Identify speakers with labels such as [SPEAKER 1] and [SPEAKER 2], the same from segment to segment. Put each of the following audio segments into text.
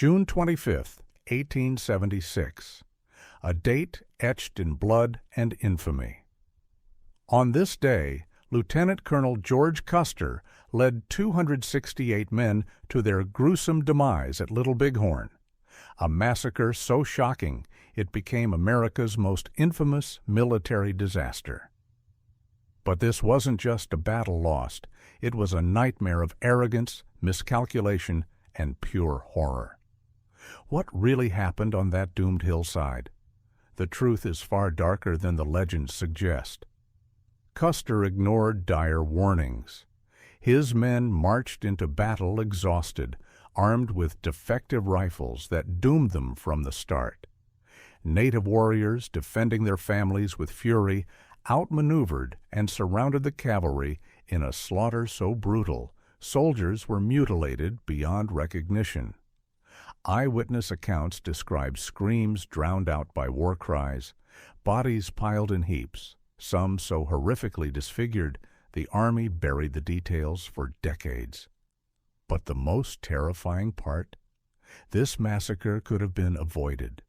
[SPEAKER 1] June 25th, 1876, a date etched in blood and infamy. On this day, Lieutenant Colonel George Custer led 268 men to their gruesome demise at Little Bighorn, a massacre so shocking it became America's most infamous military disaster. But this wasn't just a battle lost, it was a nightmare of arrogance, miscalculation, and pure horror. What really happened on that doomed hillside? The truth is far darker than the legends suggest. Custer ignored dire warnings. His men marched into battle exhausted, armed with defective rifles that doomed them from the start. Native warriors, defending their families with fury, outmaneuvered and surrounded the cavalry in a slaughter so brutal, soldiers were mutilated beyond recognition. Eyewitness accounts describe screams drowned out by war cries, bodies piled in heaps, some so horrifically disfigured the army buried the details for decades. But the most terrifying part? This massacre could have been avoided.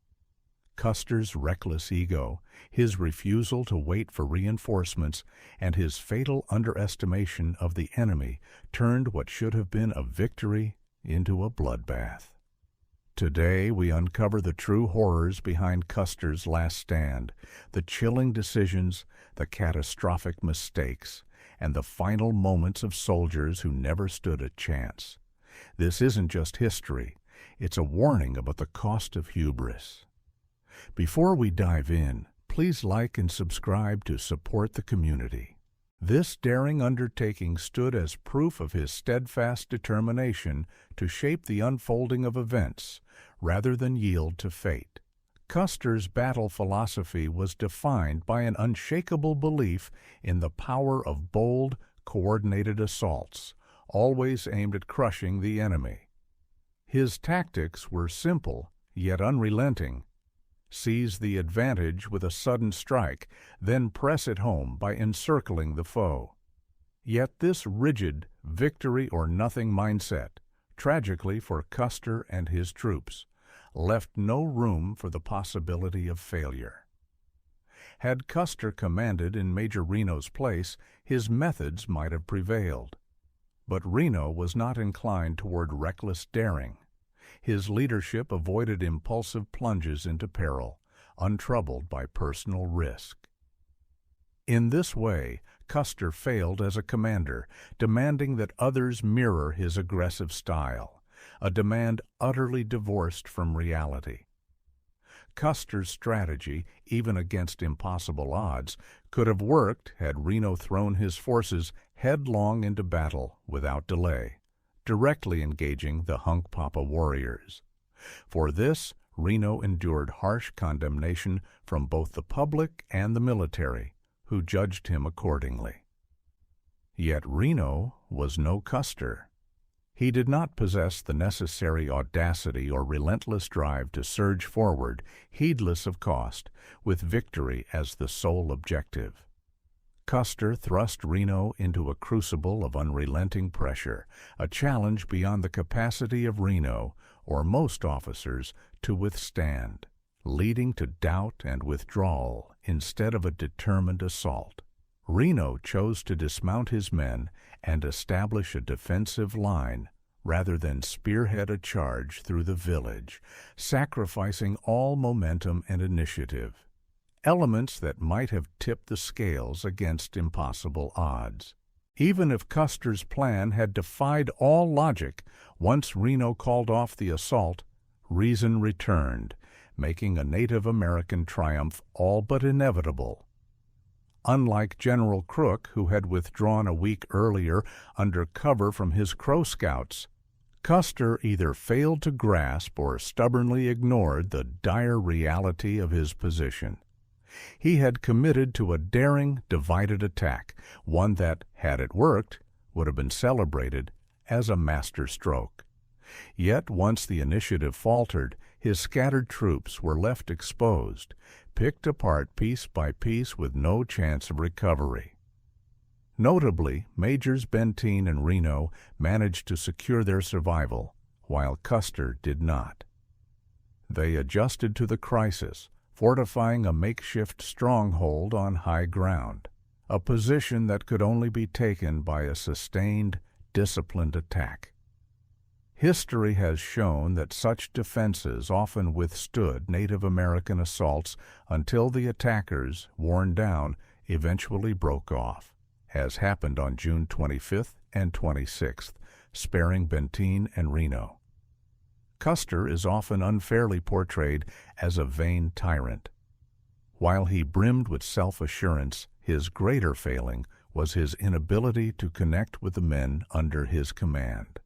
[SPEAKER 1] Custer's reckless ego, his refusal to wait for reinforcements, and his fatal underestimation of the enemy turned what should have been a victory into a bloodbath. Today we uncover the true horrors behind Custer's last stand, the chilling decisions, the catastrophic mistakes, and the final moments of soldiers who never stood a chance. This isn't just history, it's a warning about the cost of hubris. Before we dive in, please like and subscribe to support the community. This daring undertaking stood as proof of his steadfast determination to shape the unfolding of events, rather than yield to fate. Custer's battle philosophy was defined by an unshakable belief in the power of bold, coordinated assaults, always aimed at crushing the enemy. His tactics were simple, yet unrelenting. Seize the advantage with a sudden strike, then press it home by encircling the foe. Yet this rigid, victory-or-nothing mindset, tragically for Custer and his troops, left no room for the possibility of failure. Had Custer commanded in Major Reno's place, his methods might have prevailed. But Reno was not inclined toward reckless daring. His leadership avoided impulsive plunges into peril, untroubled by personal risk. In this way, Custer failed as a commander, demanding that others mirror his aggressive style, a demand utterly divorced from reality. Custer's strategy, even against impossible odds, could have worked had Reno thrown his forces headlong into battle without delay, directly engaging the Hunkpapa warriors. For this, Reno endured harsh condemnation from both the public and the military, who judged him accordingly. Yet Reno was no Custer. He did not possess the necessary audacity or relentless drive to surge forward, heedless of cost, with victory as the sole objective. Custer thrust Reno into a crucible of unrelenting pressure, a challenge beyond the capacity of Reno, or most officers, to withstand, leading to doubt and withdrawal instead of a determined assault. Reno chose to dismount his men and establish a defensive line rather than spearhead a charge through the village, sacrificing all momentum and initiative, elements that might have tipped the scales against impossible odds. Even if Custer's plan had defied all logic, once Reno called off the assault, reason returned, making a Native American triumph all but inevitable. Unlike General Crook, who had withdrawn a week earlier under cover from his Crow Scouts, Custer either failed to grasp or stubbornly ignored the dire reality of his position. He had committed to a daring, divided attack, one that, had it worked, would have been celebrated as a masterstroke. Yet once the initiative faltered, his scattered troops were left exposed, picked apart piece by piece with no chance of recovery. Notably, Majors Benteen and Reno managed to secure their survival, while Custer did not. They adjusted to the crisis, fortifying a makeshift stronghold on high ground, a position that could only be taken by a sustained, disciplined attack. History has shown that such defenses often withstood Native American assaults until the attackers, worn down, eventually broke off, as happened on June 25th and 26th, sparing Benteen and Reno. Custer is often unfairly portrayed as a vain tyrant. While he brimmed with self-assurance, his greater failing was his inability to connect with the men under his command.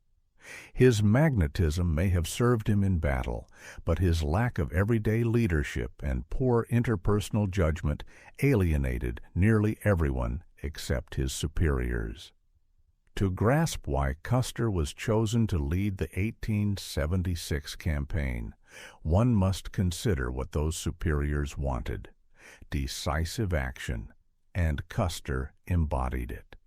[SPEAKER 1] His magnetism may have served him in battle, but his lack of everyday leadership and poor interpersonal judgment alienated nearly everyone except his superiors. To grasp why Custer was chosen to lead the 1876 campaign, one must consider what those superiors wanted: decisive action, and Custer embodied it.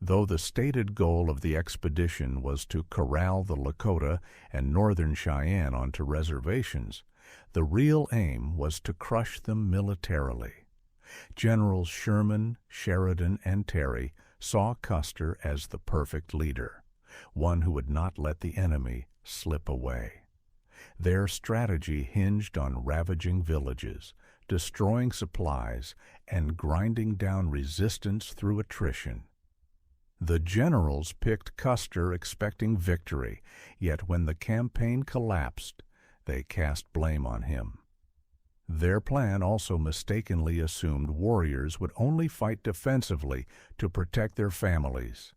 [SPEAKER 1] Though the stated goal of the expedition was to corral the Lakota and Northern Cheyenne onto reservations, the real aim was to crush them militarily. Generals Sherman, Sheridan, and Terry saw Custer as the perfect leader, one who would not let the enemy slip away. Their strategy hinged on ravaging villages, destroying supplies, and grinding down resistance through attrition. The generals picked Custer expecting victory, yet when the campaign collapsed, they cast blame on him. Their plan also mistakenly assumed warriors would only fight defensively to protect their families,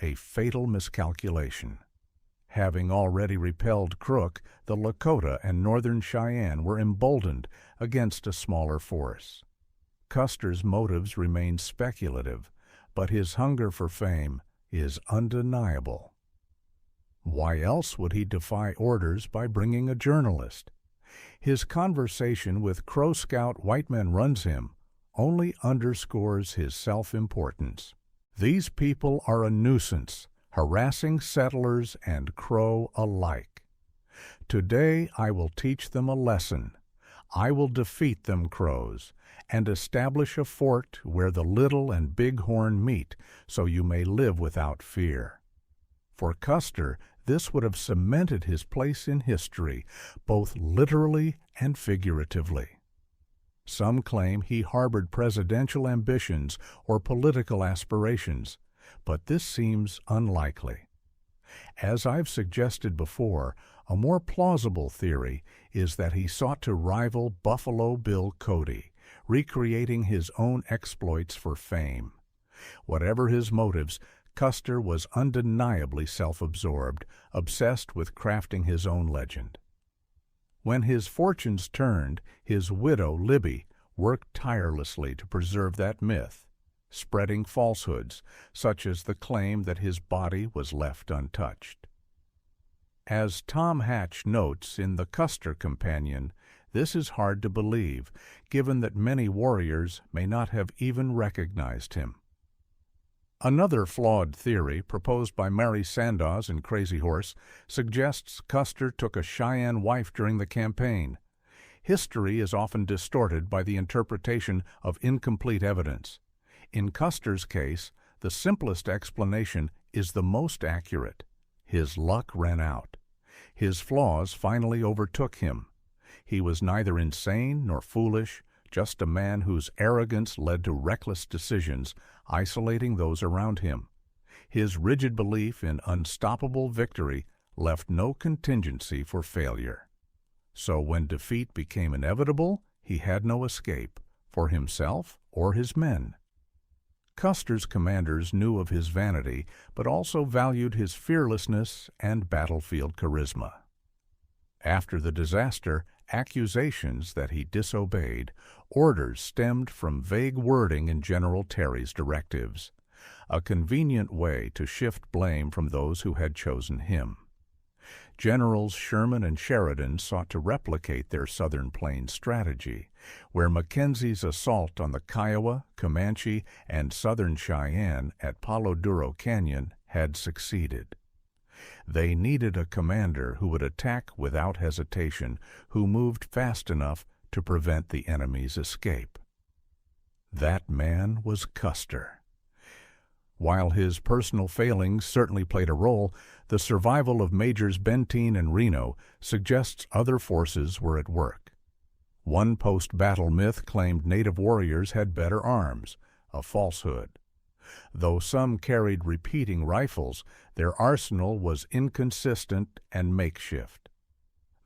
[SPEAKER 1] a fatal miscalculation. Having already repelled Crook, the Lakota and Northern Cheyenne were emboldened against a smaller force. Custer's motives remain speculative, but his hunger for fame is undeniable. Why else would he defy orders by bringing a journalist? His conversation with Crow Scout White Men Runs Him only underscores his self-importance. These people are a nuisance, harassing settlers and Crow alike. Today I will teach them a lesson. I will defeat them Crows, and establish a fort where the Little and Bighorn meet, so you may live without fear. For Custer, this would have cemented his place in history, both literally and figuratively. Some claim he harbored presidential ambitions or political aspirations, but this seems unlikely. As I've suggested before, a more plausible theory is that he sought to rival Buffalo Bill Cody, recreating his own exploits for fame. Whatever his motives, Custer was undeniably self-absorbed, obsessed with crafting his own legend. When his fortunes turned, his widow, Libby, worked tirelessly to preserve that myth, spreading falsehoods, such as the claim that his body was left untouched. As Tom Hatch notes in the Custer Companion, this is hard to believe, given that many warriors may not have even recognized him. Another flawed theory, proposed by Mary Sandoz in Crazy Horse, suggests Custer took a Cheyenne wife during the campaign. History is often distorted by the interpretation of incomplete evidence. In Custer's case, the simplest explanation is the most accurate. His luck ran out. His flaws finally overtook him. He was neither insane nor foolish, just a man whose arrogance led to reckless decisions, isolating those around him. His rigid belief in unstoppable victory left no contingency for failure. So when defeat became inevitable, he had no escape, for himself or his men. Custer's commanders knew of his vanity, but also valued his fearlessness and battlefield charisma. After the disaster, accusations that he disobeyed orders stemmed from vague wording in General Terry's directives, a convenient way to shift blame from those who had chosen him. Generals Sherman and Sheridan sought to replicate their Southern Plains strategy, where Mackenzie's assault on the Kiowa, Comanche, and Southern Cheyenne at Palo Duro Canyon had succeeded. They needed a commander who would attack without hesitation, who moved fast enough to prevent the enemy's escape. That man was Custer. While his personal failings certainly played a role, the survival of Majors Benteen and Reno suggests other forces were at work. One post-battle myth claimed native warriors had better arms, a falsehood. Though some carried repeating rifles, their arsenal was inconsistent and makeshift.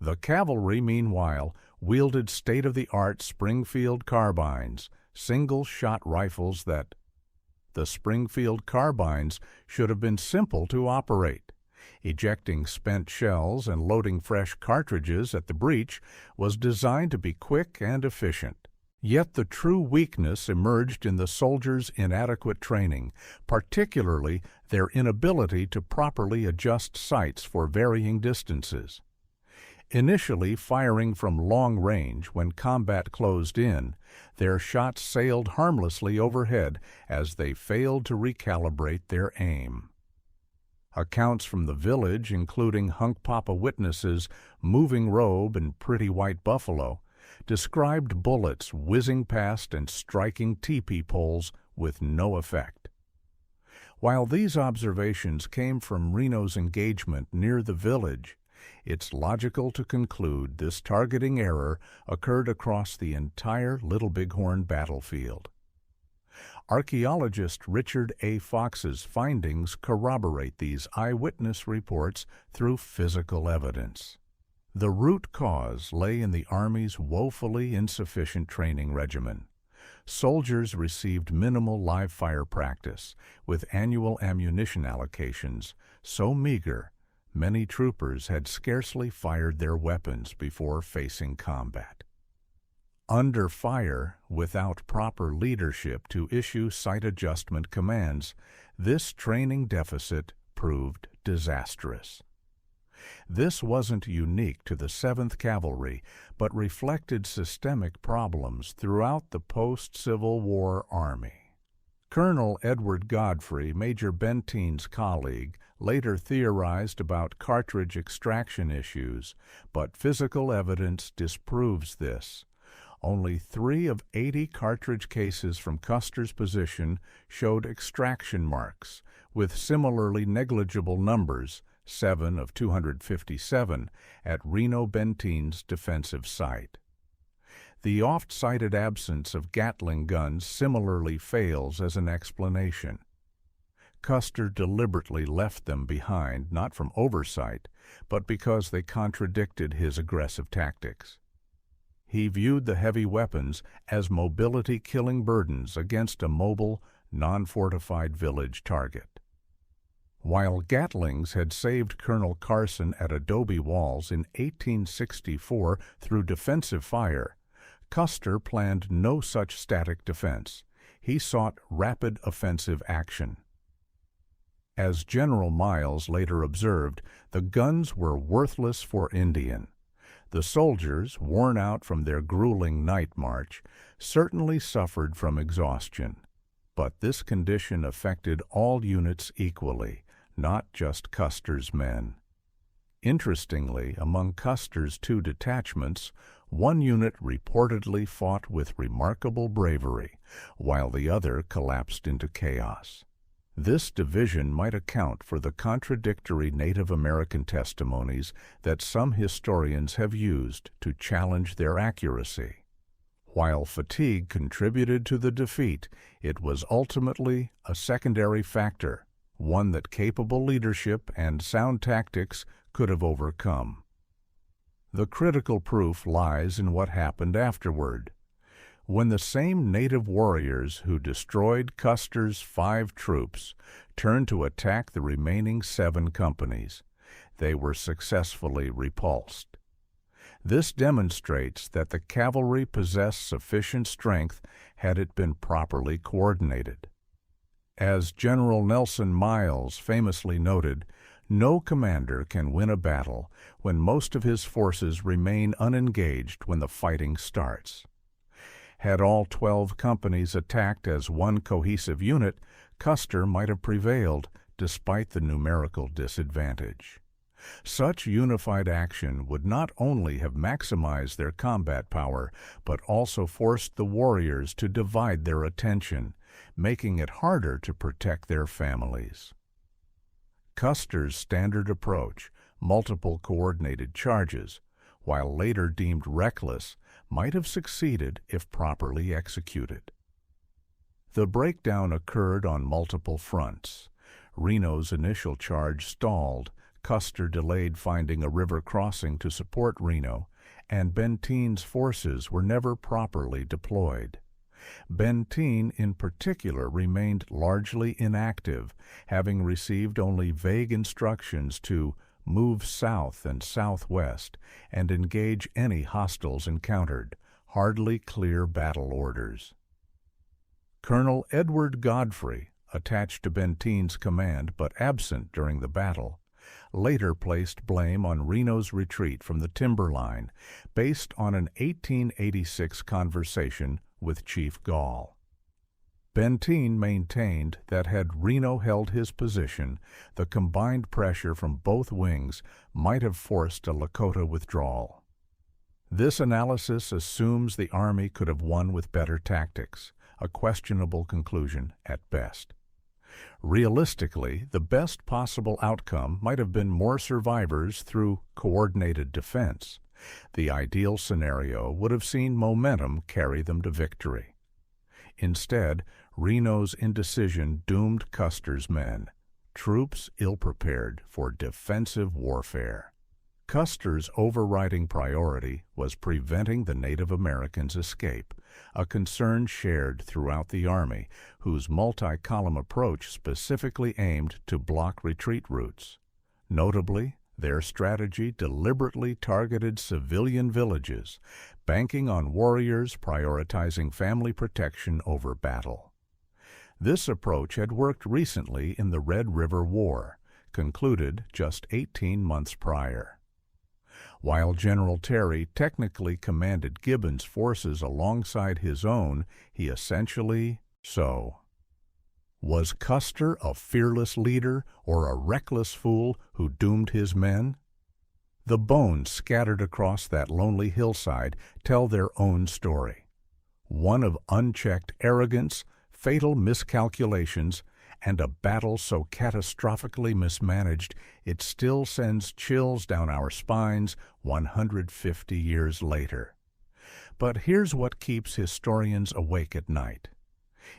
[SPEAKER 1] The cavalry, meanwhile, wielded state-of-the-art Springfield carbines, single-shot rifles that the Springfield carbines should have been simple to operate. Ejecting spent shells and loading fresh cartridges at the breech was designed to be quick and efficient. Yet the true weakness emerged in the soldiers' inadequate training, particularly their inability to properly adjust sights for varying distances. Initially firing from long range when combat closed in, their shots sailed harmlessly overhead as they failed to recalibrate their aim. Accounts from the village, including Hunkpapa witnesses Moving Robe and Pretty White Buffalo, described bullets whizzing past and striking teepee poles with no effect. While these observations came from Reno's engagement near the village, it's logical to conclude this targeting error occurred across the entire Little Bighorn battlefield. Archaeologist Richard A. Fox's findings corroborate these eyewitness reports through physical evidence. The root cause lay in the Army's woefully insufficient training regimen. Soldiers received minimal live-fire practice, with annual ammunition allocations so meager many troopers had scarcely fired their weapons before facing combat. Under fire, without proper leadership to issue sight adjustment commands, this training deficit proved disastrous. This wasn't unique to the 7th Cavalry, but reflected systemic problems throughout the post-Civil War Army. Colonel Edward Godfrey, Major Benteen's colleague, later theorized about cartridge extraction issues, but physical evidence disproves this. Only 3 of 80 cartridge cases from Custer's position showed extraction marks, with similarly negligible numbers, 7 of 257, at Reno Benteen's defensive site. The oft-cited absence of Gatling guns similarly fails as an explanation. Custer deliberately left them behind, not from oversight, but because they contradicted his aggressive tactics. He viewed the heavy weapons as mobility-killing burdens against a mobile, non-fortified village target. While Gatlings had saved Colonel Carson at Adobe Walls in 1864 through defensive fire, Custer planned no such static defense. He sought rapid offensive action. As General Miles later observed, the guns were worthless for Indian. The soldiers, worn out from their grueling night march, certainly suffered from exhaustion. But this condition affected all units equally, not just Custer's men. Interestingly, among Custer's 2 detachments, one unit reportedly fought with remarkable bravery, while the other collapsed into chaos. This division might account for the contradictory Native American testimonies that some historians have used to challenge their accuracy. While fatigue contributed to the defeat, it was ultimately a secondary factor, one that capable leadership and sound tactics could have overcome. The critical proof lies in what happened afterward. When the same native warriors who destroyed Custer's 5 troops turned to attack the remaining 7 companies, they were successfully repulsed. This demonstrates that the cavalry possessed sufficient strength had it been properly coordinated. As General Nelson Miles famously noted, no commander can win a battle when most of his forces remain unengaged when the fighting starts. Had all 12 companies attacked as one cohesive unit, Custer might have prevailed, despite the numerical disadvantage. Such unified action would not only have maximized their combat power, but also forced the warriors to divide their attention, making it harder to protect their families. Custer's standard approach, multiple coordinated charges, while later deemed reckless, might have succeeded if properly executed. The breakdown occurred on multiple fronts. Reno's initial charge stalled, Custer delayed finding a river crossing to support Reno, and Benteen's forces were never properly deployed. Benteen in particular remained largely inactive, having received only vague instructions to move south and southwest and engage any hostiles encountered, hardly clear battle orders. Colonel Edward Godfrey, attached to Benteen's command but absent during the battle, later placed blame on Reno's retreat from the timberline based on an 1886 conversation with Chief Gall. Benteen maintained that had Reno held his position, the combined pressure from both wings might have forced a Lakota withdrawal. This analysis assumes the Army could have won with better tactics, a questionable conclusion at best. Realistically, the best possible outcome might have been more survivors through coordinated defense. The ideal scenario would have seen momentum carry them to victory. Instead, Reno's indecision doomed Custer's men, troops ill-prepared for defensive warfare. Custer's overriding priority was preventing the Native Americans' escape, a concern shared throughout the Army, whose multi-column approach specifically aimed to block retreat routes. Notably, their strategy deliberately targeted civilian villages, banking on warriors prioritizing family protection over battle. This approach had worked recently in the Red River War, concluded just 18 months prior. While General Terry technically commanded Gibbon's forces alongside his own, he essentially so. Was Custer a fearless leader or a reckless fool who doomed his men? The bones scattered across that lonely hillside tell their own story, one of unchecked arrogance, fatal miscalculations, and a battle so catastrophically mismanaged it still sends chills down our spines 150 years later. But here's what keeps historians awake at night.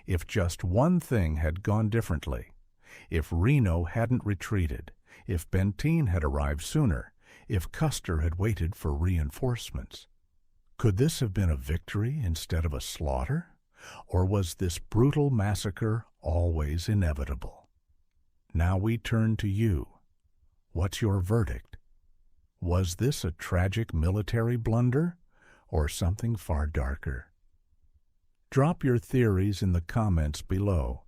[SPEAKER 1] If just one thing had gone differently, if Reno hadn't retreated, if Benteen had arrived sooner, if Custer had waited for reinforcements, could this have been a victory instead of a slaughter? Or was this brutal massacre always inevitable? Now we turn to you. What's your verdict? Was this a tragic military blunder, or something far darker? Drop your theories in the comments below,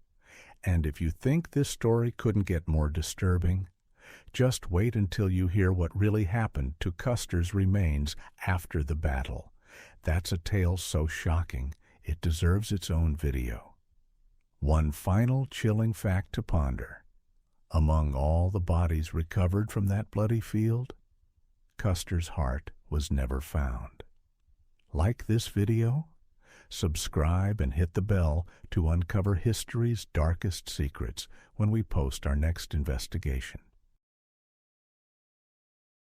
[SPEAKER 1] and if you think this story couldn't get more disturbing, just wait until you hear what really happened to Custer's remains after the battle. That's a tale so shocking, it deserves its own video. One final chilling fact to ponder. Among all the bodies recovered from that bloody field, Custer's heart was never found. Like this video? Subscribe and hit the bell to uncover history's darkest secrets when we post our next investigation.